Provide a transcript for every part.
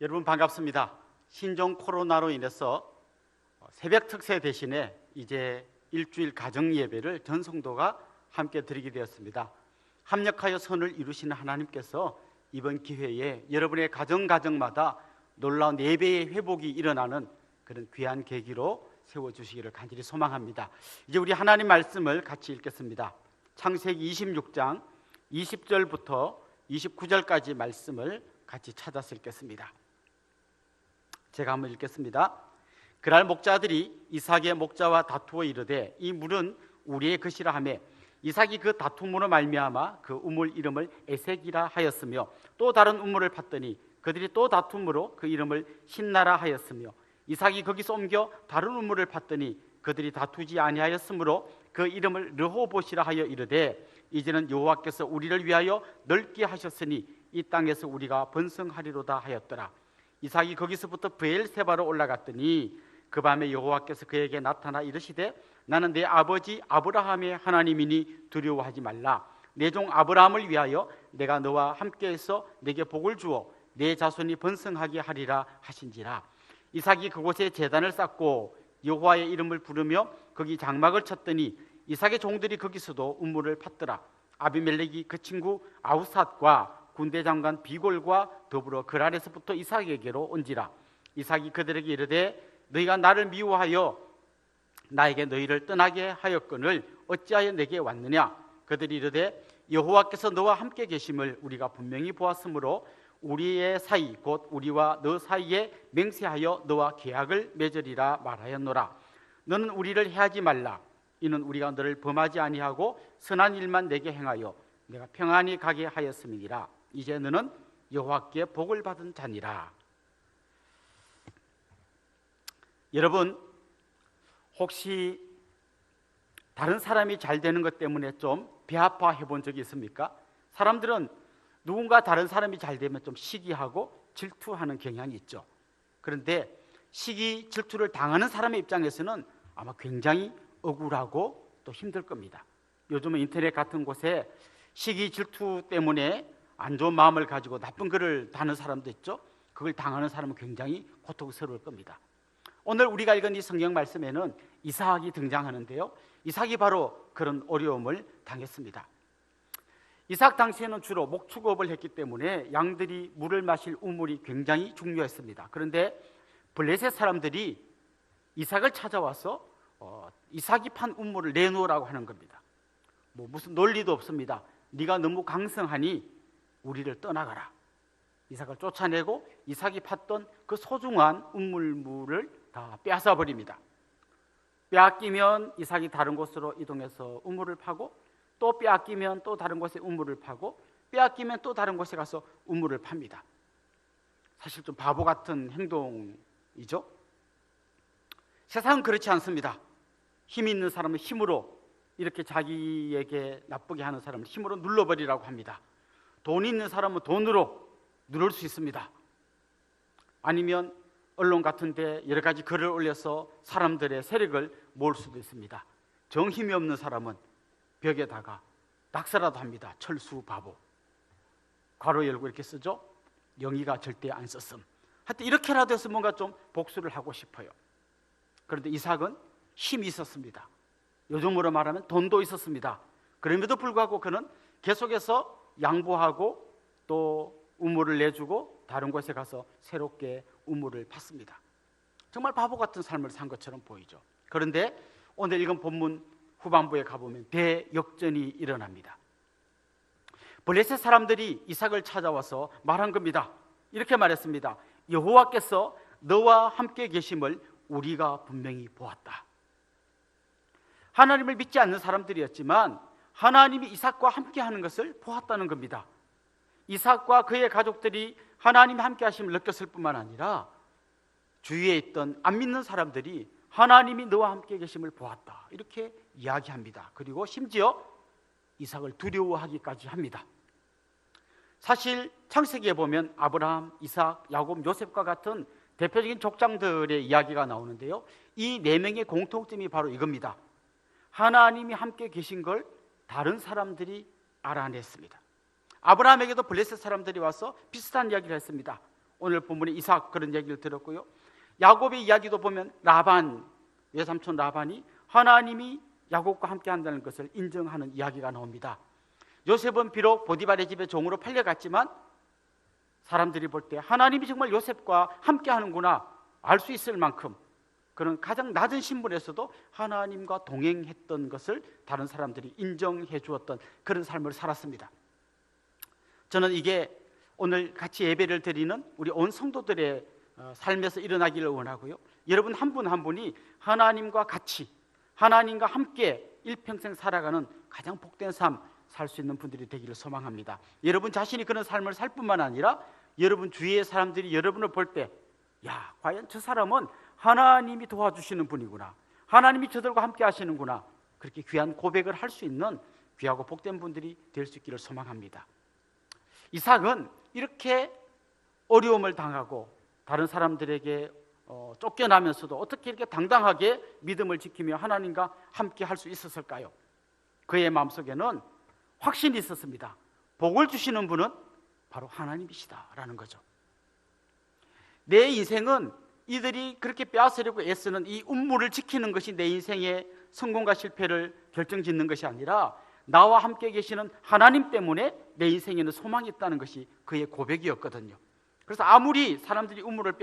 여러분 반갑습니다. 신종 코로나로 인해서 새벽 특세 대신에 이제 일주일 가정 예배를 전 성도가 함께 드리게 되었습니다. 합력하여 선을 이루시는 하나님께서 이번 기회에 여러분의 가정마다 놀라운 예배의 회복이 일어나는 그런 귀한 계기로 세워주시기를 간절히 소망합니다. 이제 우리 하나님 말씀을 같이 읽겠습니다. 창세기 26장 20절부터 29절까지 말씀을 같이 찾아서 읽겠습니다. 제가 한번 읽겠습니다. 그날 목자들이 이삭의 목자와 다투어 이르되 이 물은 우리의 것이라 하매 이삭이 그 다툼으로 말미암아 그 우물 이름을 에색이라 하였으며 또 다른 우물을 팠더니 그들이 또 다툼으로 그 이름을 신나라 하였으며 이삭이 거기서 옮겨 다른 우물을 팠더니 그들이 다투지 아니하였으므로 그 이름을 르호봇이라 하여 이르되 이제는 여호와께서 우리를 위하여 넓게 하셨으니 이 땅에서 우리가 번성하리로다 하였더라. 이삭이 거기서부터 브엘세바로 올라갔더니 그 밤에 여호와께서 그에게 나타나 이르시되 나는 내 아버지 아브라함의 하나님이니 두려워하지 말라. 내 종 아브라함을 위하여 내가 너와 함께해서 내게 복을 주어 내 자손이 번성하게 하리라 하신지라. 이삭이 그곳에 제단을 쌓고 여호와의 이름을 부르며 거기 장막을 쳤더니 이삭의 종들이 거기서도 우물을 팠더라. 아비멜렉이 그 친구 아우삿과 군대 장관 비골과 더불어 그 아래서부터 이삭에게로 온지라. 이삭이 그들에게 이르되 너희가 나를 미워하여 나에게 너희를 떠나게 하였거늘 어찌하여 내게 왔느냐. 그들이 이르되 여호와께서 너와 함께 계심을 우리가 분명히 보았으므로 우리의 사이 곧 우리와 너 사이에 맹세하여 너와 계약을 맺으리라 말하였노라. 너는 우리를 해하지 말라. 이는 우리가 너를 범하지 아니하고 선한 일만 내게 행하여 내가 평안히 가게 하였음이니라. 이제 너는 여호와께 복을 받은 자니라. 여러분, 혹시 다른 사람이 잘 되는 것 때문에 좀 배아파 해본 적이 있습니까? 사람들은 누군가 다른 사람이 잘 되면 좀 시기하고 질투하는 경향이 있죠. 그런데 시기, 질투를 당하는 사람의 입장에서는 아마 굉장히 억울하고 또 힘들 겁니다. 요즘은 인터넷 같은 곳에 시기, 질투 때문에 안 좋은 마음을 가지고 나쁜 글을 다는 사람도 있죠. 그걸 당하는 사람은 굉장히 고통스러울 겁니다. 오늘 우리가 읽은 이 성경 말씀에는 이삭이 등장하는데요, 이삭이 바로 그런 어려움을 당했습니다. 이삭 당시에는 주로 목축업을 했기 때문에 양들이 물을 마실 우물이 굉장히 중요했습니다. 그런데 블레셋 사람들이 이삭을 찾아와서 이삭이 판 우물을 내놓으라고 하는 겁니다. 무슨 논리도 없습니다. 네가 너무 강성하니 우리를 떠나가라. 이삭을 쫓아내고 이삭이 팠던 그 소중한 우물물을 다 빼앗아 버립니다. 빼앗기면 이삭이 다른 곳으로 이동해서 우물을 파고, 또 빼앗기면 또 다른 곳에 우물을 파고, 빼앗기면 또 다른 곳에 가서 우물을 팝니다. 사실 좀 바보 같은 행동이죠. 세상은 그렇지 않습니다. 힘 있는 사람은 힘으로, 이렇게 자기에게 나쁘게 하는 사람을 힘으로 눌러버리라고 합니다. 돈 있는 사람은 돈으로 누를 수 있습니다. 아니면 언론 같은 데 여러 가지 글을 올려서 사람들의 세력을 모을 수도 있습니다. 정 힘이 없는 사람은 벽에다가 낙서라도 합니다. 철수 바보. 괄호 열고 이렇게 쓰죠. 영희가 절대 안 썼음. 하여튼 이렇게라도 해서 뭔가 좀 복수를 하고 싶어요. 그런데 이삭은 힘이 있었습니다. 요즘으로 말하면 돈도 있었습니다. 그럼에도 불구하고 그는 계속해서 양보하고 또 우물을 내주고 다른 곳에 가서 새롭게 우물을 팠습니다. 정말 바보 같은 삶을 산 것처럼 보이죠. 그런데 오늘 읽은 본문 후반부에 가보면 대역전이 일어납니다. 블레셋 사람들이 이삭을 찾아와서 말한 겁니다. 이렇게 말했습니다. 여호와께서 너와 함께 계심을 우리가 분명히 보았다. 하나님을 믿지 않는 사람들이었지만 하나님이 이삭과 함께 하는 것을 보았다는 겁니다. 이삭과 그의 가족들이 하나님이 함께 하심을 느꼈을 뿐만 아니라 주위에 있던 안 믿는 사람들이 하나님이 너와 함께 계심을 보았다, 이렇게 이야기합니다. 그리고 심지어 이삭을 두려워하기까지 합니다. 사실 창세기에 보면 아브라함, 이삭, 야곱, 요셉과 같은 대표적인 족장들의 이야기가 나오는데요, 이 네 명의 공통점이 바로 이겁니다. 하나님이 함께 계신 걸 다른 사람들이 알아냈습니다. 아브라함에게도 블레셋 사람들이 와서 비슷한 이야기를 했습니다. 오늘 본문에 이삭 그런 얘기를 들었고요. 야곱의 이야기도 보면 라반, 외삼촌 라반이 하나님이 야곱과 함께 한다는 것을 인정하는 이야기가 나옵니다. 요셉은 비록 보디발의 집에 종으로 팔려갔지만 사람들이 볼 때 하나님이 정말 요셉과 함께 하는구나 알 수 있을 만큼 그는 가장 낮은 신분에서도 하나님과 동행했던 것을 다른 사람들이 인정해 주었던 그런 삶을 살았습니다. 저는 이게 오늘 같이 예배를 드리는 우리 온 성도들의 삶에서 일어나기를 원하고요. 여러분 한 분 한 분이 하나님과 같이, 하나님과 함께 일평생 살아가는 가장 복된 삶 살 수 있는 분들이 되기를 소망합니다. 여러분 자신이 그런 삶을 살 뿐만 아니라 여러분 주위의 사람들이 여러분을 볼 때, 야, 과연 저 사람은 하나님이 도와주시는 분이구나, 하나님이 저들과 함께 하시는구나, 그렇게 귀한 고백을 할 수 있는 귀하고 복된 분들이 될 수 있기를 소망합니다. 이삭은 이렇게 어려움을 당하고 다른 사람들에게 쫓겨나면서도 어떻게 이렇게 당당하게 믿음을 지키며 하나님과 함께 할 수 있었을까요? 그의 마음속에는 확신이 있었습니다. 복을 주시는 분은 바로 하나님이시다라는 거죠. 내 인생은 이들이 그렇게 빼앗으려고 애쓰는 이 음모를 지키는 것이 내 인생의 성공과 실패를 결정짓는 것이 아니라 나와 함께 계시는 하나님 때문에 내 인생에는 소망이 있다는 것이 그의 고백이었거든요. 그래서 아무리 사람들이 음모를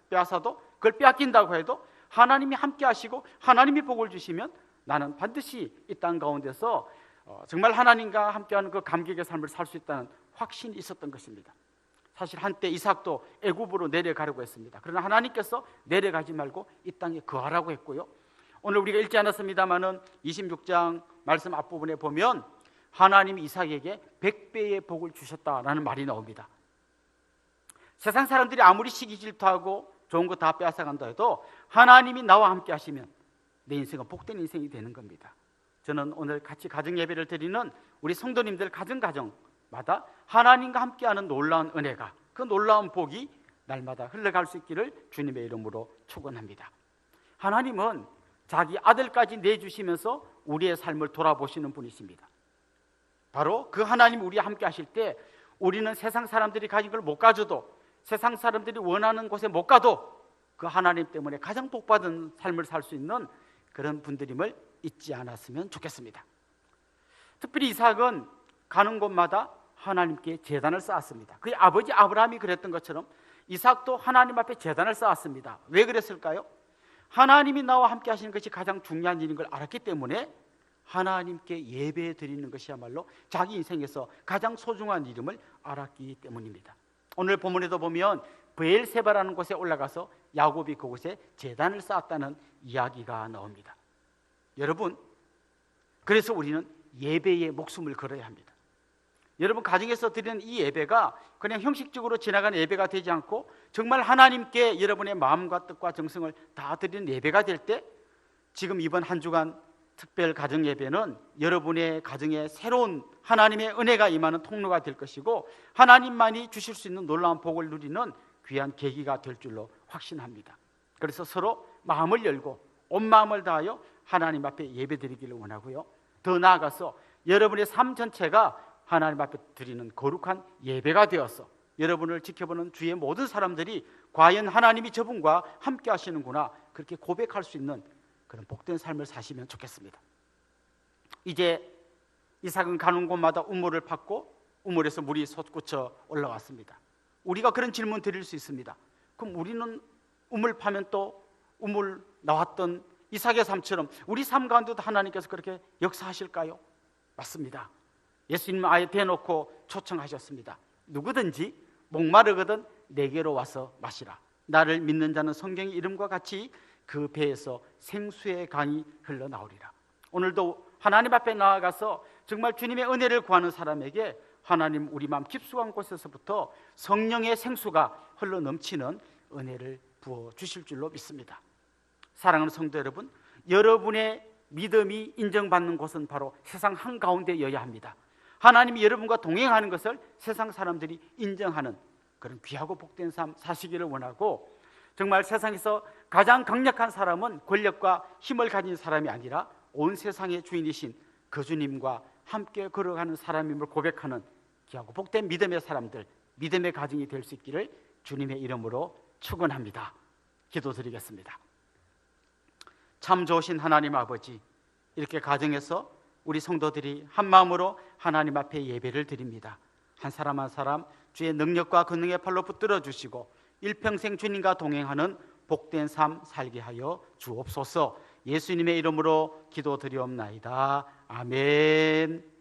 빼앗아도 그걸 빼앗긴다고 해도 하나님이 함께 하시고 하나님이 복을 주시면 나는 반드시 이 땅 가운데서 정말 하나님과 함께하는 그 감격의 삶을 살 수 있다는 확신이 있었던 것입니다. 사실 한때 이삭도 애굽으로 내려가려고 했습니다. 그러나 하나님께서 내려가지 말고 이 땅에 거하라고 했고요. 오늘 우리가 읽지 않았습니다마는 26장 말씀 앞부분에 보면 하나님이 이삭에게 100배의 복을 주셨다라는 말이 나옵니다. 세상 사람들이 아무리 시기 질투하고 좋은 거 다 빼앗아간다 해도 하나님이 나와 함께 하시면 내 인생은 복된 인생이 되는 겁니다. 저는 오늘 같이 가정 예배를 드리는 우리 성도님들 가정마다 하나님과 함께하는 놀라운 은혜가, 그 놀라운 복이 날마다 흘러갈 수 있기를 주님의 이름으로 축원합니다. 하나님은 자기 아들까지 내주시면서 우리의 삶을 돌아보시는 분이십니다. 바로 그 하나님 우리와 함께 하실 때 우리는 세상 사람들이 가진 걸 못 가져도, 세상 사람들이 원하는 곳에 못 가도 그 하나님 때문에 가장 복받은 삶을 살 수 있는 그런 분들임을 잊지 않았으면 좋겠습니다. 특별히 이삭은 가는 곳마다 하나님께 제단을 쌓았습니다. 그의 아버지 아브라함이 그랬던 것처럼 이삭도 하나님 앞에 제단을 쌓았습니다. 왜 그랬을까요? 하나님이 나와 함께 하시는 것이 가장 중요한 일인 걸 알았기 때문에 하나님께 예배 드리는 것이야말로 자기 인생에서 가장 소중한 이름을 알았기 때문입니다. 오늘 본문에도 보면 브엘세바라는 곳에 올라가서 야곱이 그곳에 제단을 쌓았다는 이야기가 나옵니다. 여러분, 그래서 우리는 예배에 목숨을 걸어야 합니다. 여러분 가정에서 드리는 이 예배가 그냥 형식적으로 지나가는 예배가 되지 않고 정말 하나님께 여러분의 마음과 뜻과 정성을 다 드리는 예배가 될 때, 지금 이번 한 주간 특별 가정 예배는 여러분의 가정에 새로운 하나님의 은혜가 임하는 통로가 될 것이고 하나님만이 주실 수 있는 놀라운 복을 누리는 귀한 계기가 될 줄로 확신합니다. 그래서 서로 마음을 열고 온 마음을 다하여 하나님 앞에 예배드리기를 원하고요. 더 나아가서 여러분의 삶 전체가 하나님 앞에 드리는 거룩한 예배가 되어서 여러분을 지켜보는 주위의 모든 사람들이 과연 하나님이 저분과 함께 하시는구나, 그렇게 고백할 수 있는 그런 복된 삶을 사시면 좋겠습니다. 이제 이삭은 가는 곳마다 우물을 팠고 우물에서 물이 솟구쳐 올라왔습니다. 우리가 그런 질문 드릴 수 있습니다. 그럼 우리는 우물 파면 또 우물 나왔던 이삭의 삶처럼 우리 삶 가운데도 하나님께서 그렇게 역사하실까요? 맞습니다. 예수님은 아예 대놓고 초청하셨습니다. 누구든지 목마르거든 내게로 와서 마시라. 나를 믿는 자는 성경의 이름과 같이 그 배에서 생수의 강이 흘러나오리라. 오늘도 하나님 앞에 나아가서 정말 주님의 은혜를 구하는 사람에게 하나님 우리 마음 깊숙한 곳에서부터 성령의 생수가 흘러넘치는 은혜를 부어주실 줄로 믿습니다. 사랑하는 성도 여러분, 여러분의 믿음이 인정받는 곳은 바로 세상 한가운데여야 합니다. 하나님이 여러분과 동행하는 것을 세상 사람들이 인정하는 그런 귀하고 복된 삶 사시기를 원하고, 정말 세상에서 가장 강력한 사람은 권력과 힘을 가진 사람이 아니라 온 세상의 주인이신 그 주님과 함께 걸어가는 사람임을 고백하는 귀하고 복된 믿음의 사람들, 믿음의 가정이 될 수 있기를 주님의 이름으로 축원합니다. 기도드리겠습니다. 참 좋으신 하나님 아버지, 이렇게 가정에서 우리 성도들이 한 마음으로 하나님 앞에 예배를 드립니다. 한 사람 한 사람 주의 능력과 권능의 팔로 붙들어 주시고 일평생 주님과 동행하는 복된 삶 살게 하여 주옵소서. 예수님의 이름으로 기도드리옵나이다. 아멘.